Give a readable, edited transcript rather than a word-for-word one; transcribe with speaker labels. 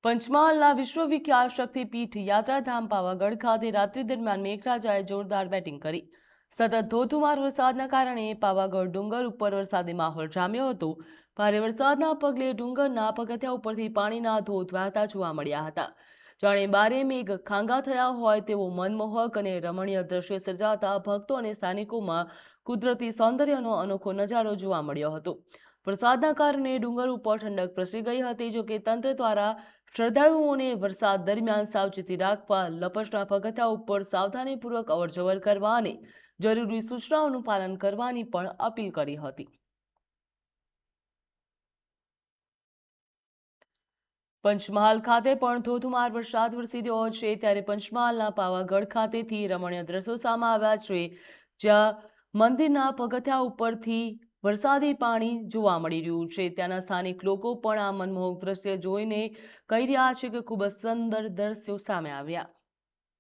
Speaker 1: પંચમહાલના વિશ્વવિખ્યાત શક્તિપીઠ યાત્રાધામ પાવાગઢ ખાતે રાત્રિ દરમિયાન મેઘરાજાએ જોરદાર બેટિંગ કરી। સતત ધોધમાર વરસાદના કારણે પાવાગઢ ડુંગર ઉપર વરસાદી માહોલ જામ્યો હતો। ભારે વરસાદના પગલે ડુંગરના પગથિયા ઉપરથી પાણીના ધોધ વહેતા જોવા મળ્યા હતા। જાણે બારે મેઘ ખાંગા થયા હોય તેવો મનમોહક અને રમણીય દ્રશ્ય સર્જાતા ભક્તો અને સ્થાનિકોમાં કુદરતી સૌંદર્યનો અનોખો નજારો જોવા મળ્યો હતો। વરસાદના કારણે ડુંગર ઉપર ઠંડક પ્રસરી ગઈ હતી। જો કે તંત્ર દ્વારા શ્રદ્ધાળુઓને વરસાદ દરમિયાન સાવચેતી રાખવા, લપસણા પગથિયા ઉપર સાવધાનીપૂર્વક અવરજવર કરવા અને જરૂરી સૂચનાઓનું પાલન કરવાની પણ અપીલ કરી હતી। પંચમહાલ ખાતે પણ ધોધમાર વરસાદ વરસી રહ્યો છે, ત્યારે પંચમહાલના પાવાગઢ ખાતેથી રમણીય દ્રશ્યો સામે આવ્યા છે, જ્યાં મંદિરના પગથિયા ઉપરથી વરસાદી પાણી જોવા મળી રહ્યું છે। ત્યાંના સ્થાનિક લોકો પણ આ મનમોહક દ્રશ્ય જોઈને કહી રહ્યા છે કે ખૂબ જ સુંદર દ્રશ્યો સામે આવ્યા।